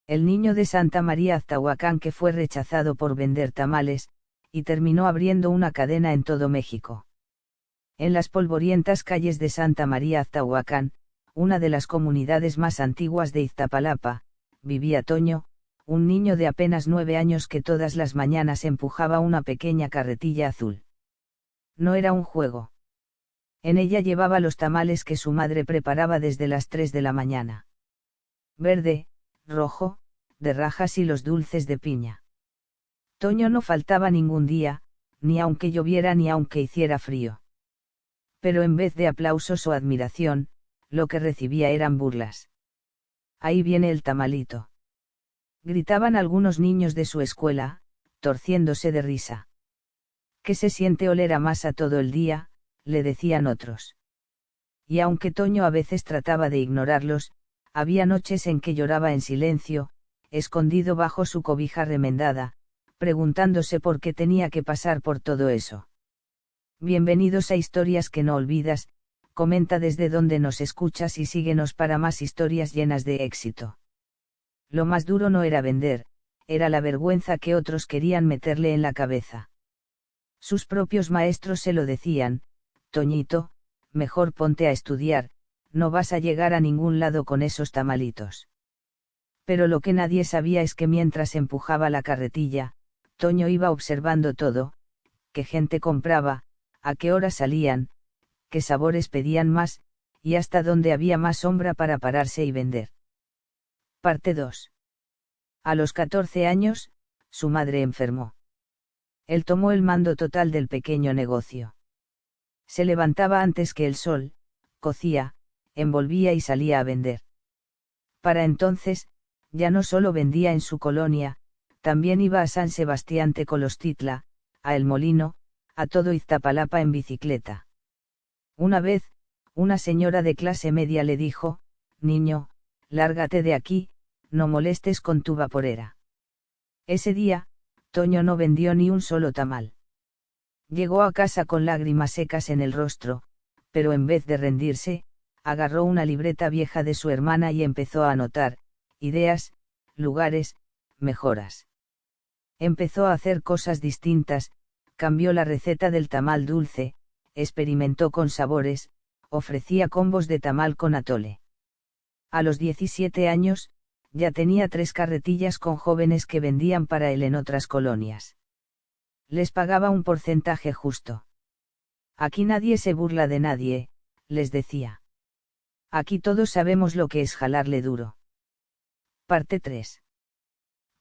El niño de Santa María Aztahuacán que fue rechazado por vender tamales, y terminó abriendo una cadena en todo México. En las polvorientas calles de Santa María Aztahuacán, una de las comunidades más antiguas de Iztapalapa, vivía Toño, un niño de apenas 9 años que todas las mañanas empujaba una pequeña carretilla azul. No era un juego. En ella llevaba los tamales que su madre preparaba desde las 3 de la mañana. Verde, rojo, de rajas y los dulces de piña. Toño no faltaba ningún día, ni aunque lloviera ni aunque hiciera frío. Pero en vez de aplausos o admiración, lo que recibía eran burlas. Ahí viene el tamalito. Gritaban algunos niños de su escuela, torciéndose de risa. ¿Qué se siente oler a masa todo el día?, le decían otros. Y aunque Toño a veces trataba de ignorarlos, había noches en que lloraba en silencio, escondido bajo su cobija remendada, preguntándose por qué tenía que pasar por todo eso. Bienvenidos a Historias que no olvidas, comenta desde donde nos escuchas y síguenos para más historias llenas de éxito. Lo más duro no era vender, era la vergüenza que otros querían meterle en la cabeza. Sus propios maestros se lo decían: Toñito, mejor ponte a estudiar, no vas a llegar a ningún lado con esos tamalitos. Pero lo que nadie sabía es que mientras empujaba la carretilla, Toño iba observando todo: qué gente compraba, a qué hora salían, qué sabores pedían más, y hasta dónde había más sombra para pararse y vender. Parte 2. A los 14 años, su madre enfermó. Él tomó el mando total del pequeño negocio. Se levantaba antes que el sol, cocía, envolvía y salía a vender. Para entonces, ya no solo vendía en su colonia, también iba a San Sebastián Tepoztlán, a El Molino, a todo Iztapalapa en bicicleta. Una vez, una señora de clase media le dijo: niño, lárgate de aquí, no molestes con tu vaporera. Ese día, Toño no vendió ni un solo tamal. Llegó a casa con lágrimas secas en el rostro, pero en vez de rendirse, agarró una libreta vieja de su hermana y empezó a anotar ideas, lugares, mejoras. Empezó a hacer cosas distintas, cambió la receta del tamal dulce, experimentó con sabores, ofrecía combos de tamal con atole. A los 17 años, ya tenía 3 carretillas con jóvenes que vendían para él en otras colonias. Les pagaba un porcentaje justo. Aquí nadie se burla de nadie, les decía. Aquí todos sabemos lo que es jalarle duro. Parte 3.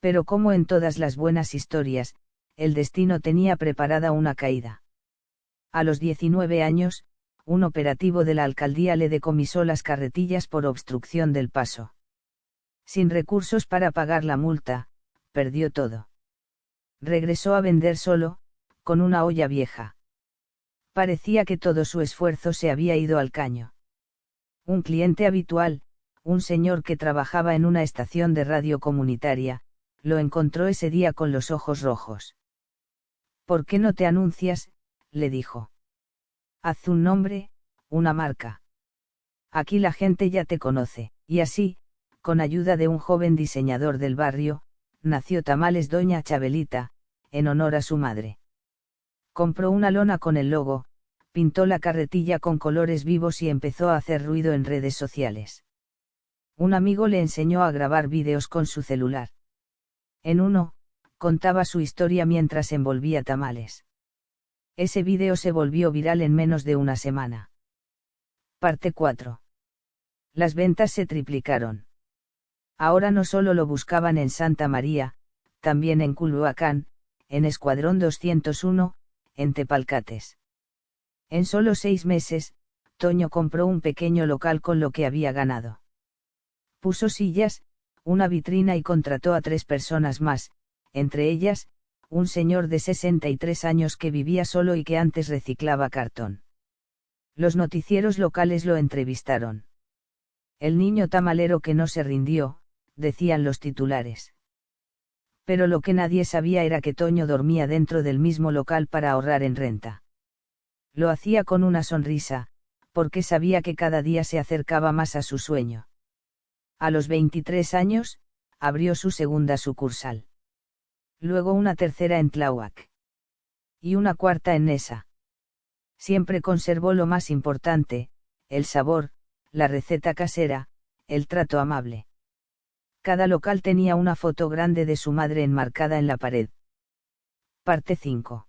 Pero como en todas las buenas historias, el destino tenía preparada una caída. A los 19 años, un operativo de la alcaldía le decomisó las carretillas por obstrucción del paso. Sin recursos para pagar la multa, perdió todo. Regresó a vender solo, con una olla vieja. Parecía que todo su esfuerzo se había ido al caño. Un cliente habitual, un señor que trabajaba en una estación de radio comunitaria, lo encontró ese día con los ojos rojos. ¿Por qué no te anuncias?, le dijo. Haz un nombre, una marca. Aquí la gente ya te conoce. Y así, con ayuda de un joven diseñador del barrio, nació Tamales Doña Chabelita, en honor a su madre. Compró una lona con el logo, pintó la carretilla con colores vivos y empezó a hacer ruido en redes sociales. Un amigo le enseñó a grabar vídeos con su celular. En uno, contaba su historia mientras envolvía tamales. Ese vídeo se volvió viral en menos de una semana. Parte 4. Las ventas se triplicaron. Ahora no solo lo buscaban en Santa María, también en Culhuacán, en Escuadrón 201, en Tepalcates. En solo 6 meses, Toño compró un pequeño local con lo que había ganado. Puso sillas, una vitrina y contrató a 3 personas más, entre ellas, un señor de 63 años que vivía solo y que antes reciclaba cartón. Los noticieros locales lo entrevistaron. El niño tamalero que no se rindió, decían los titulares. Pero lo que nadie sabía era que Toño dormía dentro del mismo local para ahorrar en renta. Lo hacía con una sonrisa, porque sabía que cada día se acercaba más a su sueño. A los 23 años, abrió su segunda sucursal. Luego una tercera en Tláhuac. Y una cuarta en Nesa. Siempre conservó lo más importante, el sabor, la receta casera, el trato amable. Cada local tenía una foto grande de su madre enmarcada en la pared. Parte 5.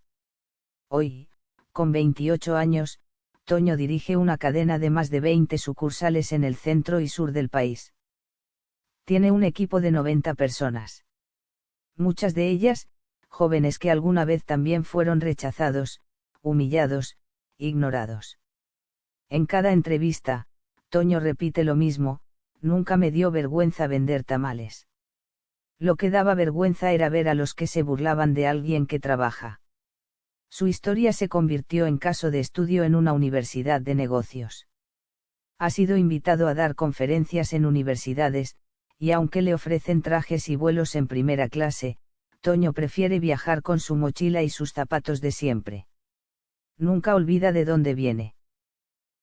Hoy, con 28 años, Toño dirige una cadena de más de 20 sucursales en el centro y sur del país. Tiene un equipo de 90 personas. Muchas de ellas, jóvenes que alguna vez también fueron rechazados, humillados, ignorados. En cada entrevista, Toño repite lo mismo: nunca me dio vergüenza vender tamales. Lo que daba vergüenza era ver a los que se burlaban de alguien que trabaja. Su historia se convirtió en caso de estudio en una universidad de negocios. Ha sido invitado a dar conferencias en universidades, y aunque le ofrecen trajes y vuelos en primera clase, Toño prefiere viajar con su mochila y sus zapatos de siempre. Nunca olvida de dónde viene.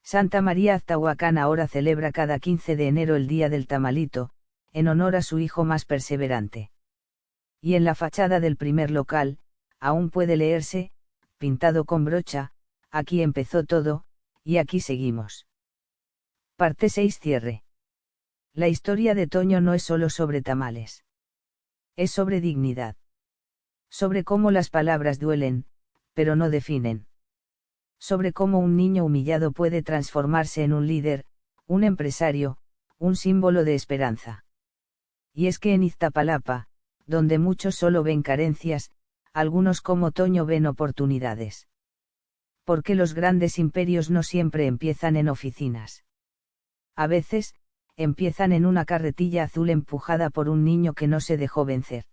Santa María Aztahuacán ahora celebra cada 15 de enero el Día del Tamalito, en honor a su hijo más perseverante. Y en la fachada del primer local, aún puede leerse, pintado con brocha: aquí empezó todo, y aquí seguimos. Parte 6. Cierre. La historia de Toño no es solo sobre tamales. Es sobre dignidad. Sobre cómo las palabras duelen, pero no definen. Sobre cómo un niño humillado puede transformarse en un líder, un empresario, un símbolo de esperanza. Y es que en Iztapalapa, donde muchos solo ven carencias, algunos como Toño ven oportunidades. Porque los grandes imperios no siempre empiezan en oficinas. A veces, empiezan en una carretilla azul empujada por un niño que no se dejó vencer.